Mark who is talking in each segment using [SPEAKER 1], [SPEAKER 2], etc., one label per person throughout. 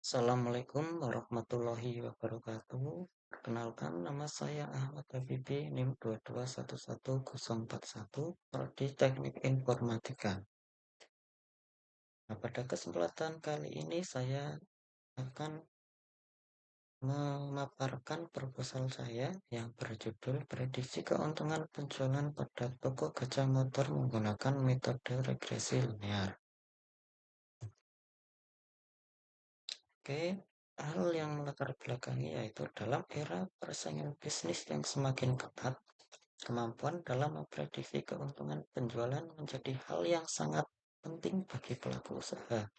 [SPEAKER 1] Assalamualaikum warahmatullahi wabarakatuh. Perkenalkan, nama saya Ahmad Habibi, NIM 2211041, Prodi Teknik Informatika. Nah, pada kesempatan kali ini saya akan memaparkan proposal saya yang berjudul Prediksi Keuntungan Penjualan pada Toko Gajah Motor menggunakan metode regresi linear. Oke, hal yang melatar belakangi yaitu dalam era persaingan bisnis yang semakin ketat, kemampuan dalam memprediksi keuntungan penjualan menjadi hal yang sangat penting bagi pelaku usaha,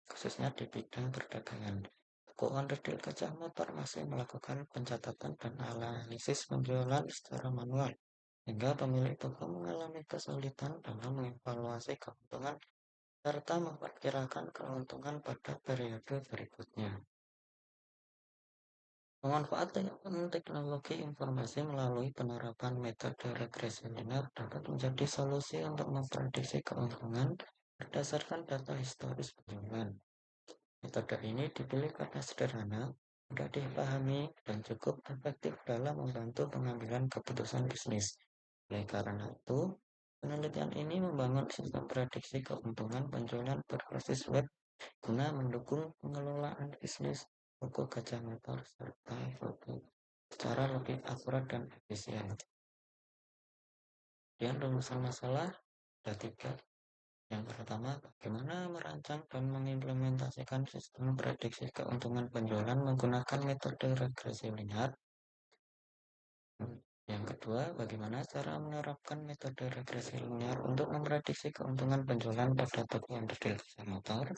[SPEAKER 1] khususnya di bidang perdagangan. Toko onderdil Gajah Motor masih melakukan pencatatan dan analisis penjualan secara manual, hingga pemilik toko mengalami kesulitan dalam mengevaluasi keuntungan serta memperkirakan keuntungan pada periode berikutnya. Pemanfaatan teknologi informasi melalui penerapan metode regresi linear dapat menjadi solusi untuk memprediksi keuntungan berdasarkan data historis penjualan. Metode ini dipilih karena sederhana, mudah dipahami, dan cukup efektif dalam membantu pengambilan keputusan bisnis. Oleh karena itu, penelitian ini membangun sistem prediksi keuntungan penjualan berbasis web guna mendukung pengelolaan bisnis toko Gajah Motor serta foto secara lebih akurat dan efisien. Dan rumusan masalah ada tiga. Yang pertama, bagaimana merancang dan mengimplementasikan sistem prediksi keuntungan penjualan menggunakan metode regresi linear. Yang kedua, bagaimana cara menerapkan metode regresi linear untuk memprediksi keuntungan penjualan pada toko onderdil Gajah Motor.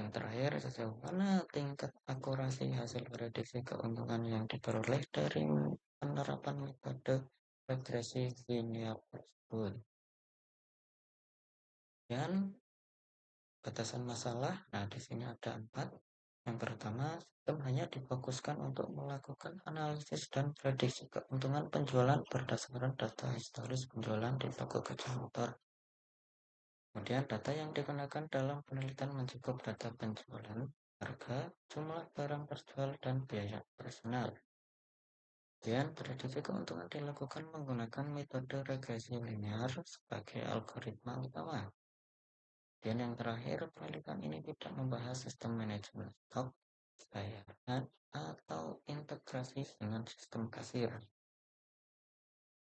[SPEAKER 1] Yang terakhir, sejauh mana tingkat akurasi hasil prediksi keuntungan yang diperoleh dari penerapan metode regresi linear tersebut. Dan batasan masalah, nah di sini ada 4. Yang pertama, sistem hanya difokuskan untuk melakukan analisis dan prediksi keuntungan penjualan berdasarkan data historis penjualan di toko Gajah Motor. Kemudian data yang digunakan dalam penelitian mencakup data penjualan, harga, jumlah barang terjual, dan biaya personal. Kemudian prediksi keuntungan dilakukan menggunakan metode regresi linear sebagai algoritma utama. Dan yang terakhir, penelitian ini tidak membahas sistem manajemen stok, bayaran, atau integrasi dengan sistem kasir.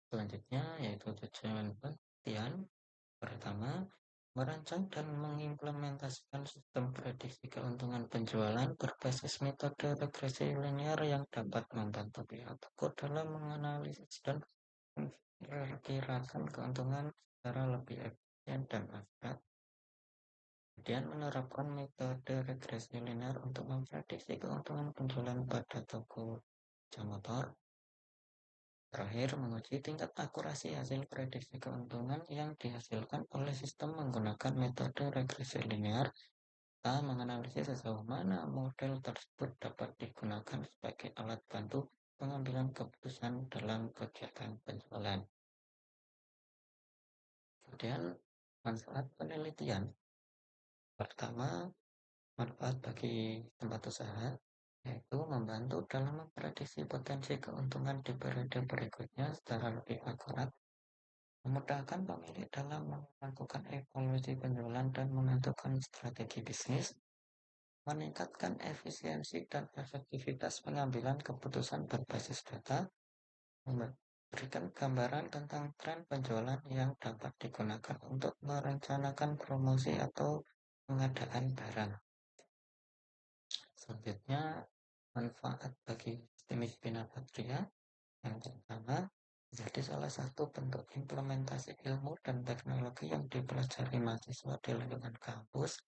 [SPEAKER 1] Selanjutnya yaitu tujuan penelitian. Pertama, merancang dan mengimplementasikan sistem prediksi keuntungan penjualan berbasis metode regresi linear yang dapat membantu pihak toko dalam menganalisis dan memperkirakan keuntungan secara lebih efisien dan akurat. Kemudian menerapkan metode regresi linear untuk memprediksi keuntungan penjualan pada toko Gajah Motor. Terakhir, menguji tingkat akurasi hasil prediksi keuntungan yang dihasilkan oleh sistem menggunakan metode regresi linear, serta menganalisis sejauh mana model tersebut dapat digunakan sebagai alat bantu pengambilan keputusan dalam kegiatan penjualan. Kemudian, manfaat penelitian. Pertama, manfaat bagi tempat usaha, yaitu membantu dalam memprediksi potensi keuntungan di periode berikutnya secara lebih akurat, memudahkan pemilik dalam melakukan evaluasi penjualan dan menentukan strategi bisnis, meningkatkan efisiensi dan efektivitas pengambilan keputusan berbasis data, memberikan gambaran tentang tren penjualan yang dapat digunakan untuk merencanakan promosi atau pengadaan barang. Selanjutnya, manfaat bagi Simis Bina Patria. Yang pertama, menjadi salah satu bentuk implementasi ilmu dan teknologi yang dipelajari mahasiswa di lingkungan kampus.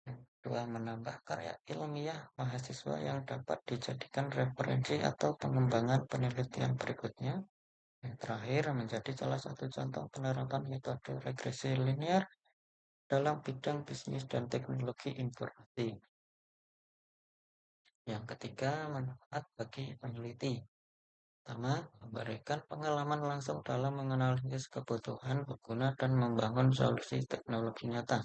[SPEAKER 1] Yang kedua, menambah karya ilmiah mahasiswa yang dapat dijadikan referensi atau pengembangan penelitian berikutnya. Yang terakhir, menjadi salah satu contoh penerapan metode regresi linear dalam bidang bisnis dan teknologi informasi. Yang ketiga, manfaat bagi peneliti. Pertama, memberikan pengalaman langsung dalam menganalisis kebutuhan pengguna dan membangun solusi teknologi nyata.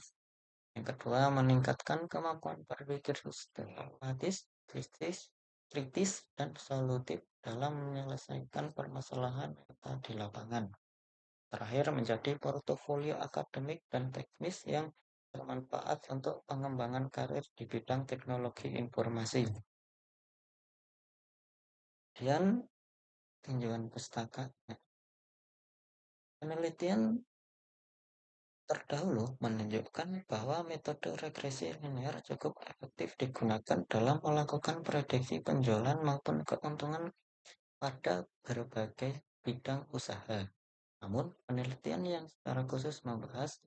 [SPEAKER 1] Yang kedua, meningkatkan kemampuan berpikir sistematis, kritis, kritis, dan solutif dalam menyelesaikan permasalahan nyata di lapangan. Terakhir, menjadi portofolio akademik dan teknis yang bermanfaat untuk pengembangan karir di bidang teknologi informasi. Kemudian, tinjauan pustaka. Penelitian terdahulu menunjukkan bahwa metode regresi linear cukup efektif digunakan dalam melakukan prediksi penjualan maupun keuntungan pada berbagai bidang usaha. Namun, penelitian yang secara khusus membahas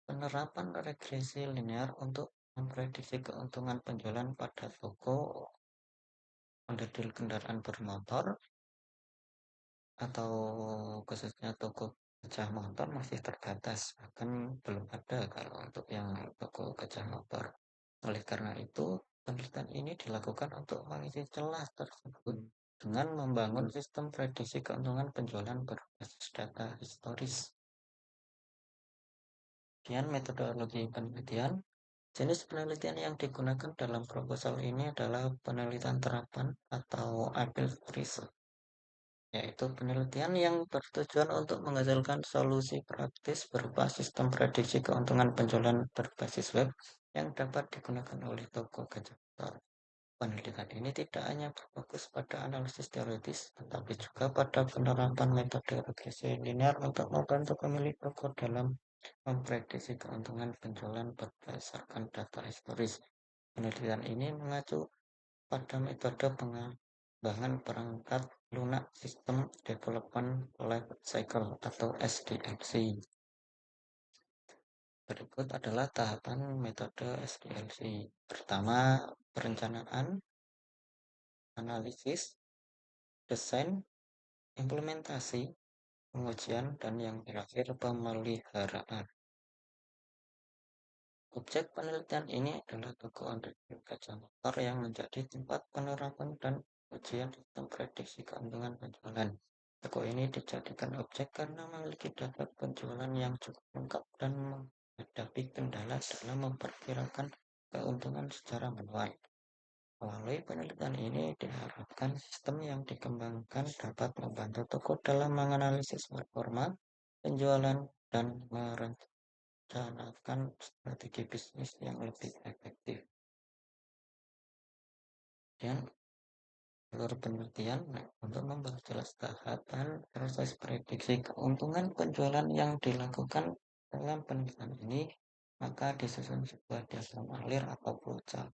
[SPEAKER 1] penerapan regresi linear untuk memprediksi keuntungan penjualan pada toko onderdil kendaraan bermotor atau khususnya toko gajah motor masih terbatas, bahkan belum ada kalau untuk yang toko gajah motor. Oleh karena itu, penelitian ini dilakukan untuk mengisi celah tersebut dengan membangun sistem prediksi keuntungan penjualan berbasis data historis. Kemudian metodologi penelitian. Jenis penelitian yang digunakan dalam proposal ini adalah penelitian terapan atau applied research, yaitu penelitian yang bertujuan untuk menghasilkan solusi praktis berupa sistem prediksi keuntungan penjualan berbasis web yang dapat digunakan oleh toko gajah motor. Penelitian ini tidak hanya berfokus pada analisis teoritis, tetapi juga pada penerapan metode regresi linear untuk membantu pemilik toko dalam memprediksi keuntungan penjualan berdasarkan data historis. Penelitian ini mengacu pada metode pengembangan perangkat lunak System Development Life Cycle atau SDLC. Berikut adalah tahapan metode SDLC. Pertama, perencanaan, analisis, desain, implementasi, pengujian, dan yang terakhir pemeliharaan. Objek penelitian ini adalah toko onderdil gajah motor yang menjadi tempat penerapan dan ujian sistem prediksi keuntungan penjualan. Toko ini dijadikan objek karena memiliki data penjualan yang cukup lengkap dan menghadapi kendala dalam memperkirakan keuntungan secara manual. Melalui penelitian ini diharapkan sistem yang dikembangkan dapat membantu toko dalam menganalisis performa penjualan dan merencanakan strategi bisnis yang lebih efektif. Dan alur penelitian untuk memperjelas tahapan proses prediksi keuntungan penjualan yang dilakukan dalam penelitian ini, maka disusun sebuah diagram alir atau flowchart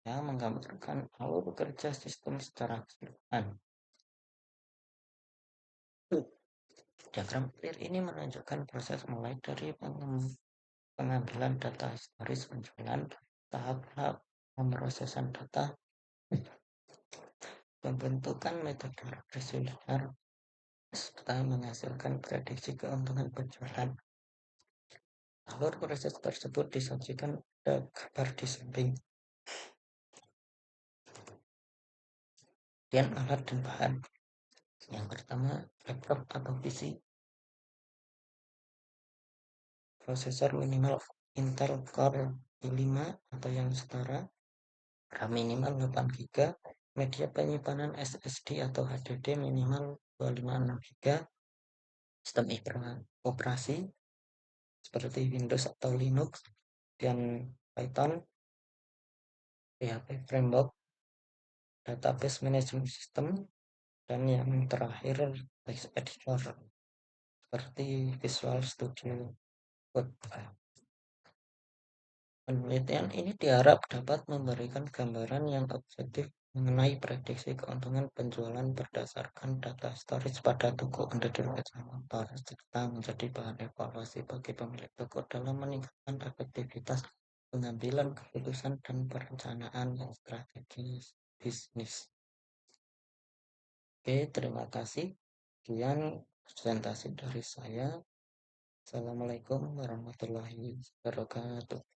[SPEAKER 1] yang menggambarkan alur kerja sistem secara keseluruhan. Diagram alir ini menunjukkan proses mulai dari pengambilan data historis penjualan, tahap-tahap pemrosesan data, pembentukan metode regresi linear, serta menghasilkan prediksi keuntungan penjualan. Alur proses tersebut disajikan pada gambar di samping. Kemudian alat dan bahan. Yang pertama, laptop atau PC. Prosesor minimal Intel Core i5 atau yang setara. RAM minimal 8 GB. Media penyimpanan SSD atau HDD minimal 256 GB. Sistem operasi seperti Windows atau Linux dan Python, PHP Framework, Database Management System, dan yang terakhir text editor seperti Visual Studio Code. Penelitian ini diharap dapat memberikan gambaran yang objektif mengenai prediksi keuntungan penjualan berdasarkan data historis pada toko onderdil gajah motor, serta menjadi bahan evaluasi bagi pemilik toko dalam meningkatkan efektivitas pengambilan keputusan dan perencanaan yang strategis bisnis. Oke, terima kasih. Sekian presentasi dari saya. Assalamualaikum warahmatullahi wabarakatuh.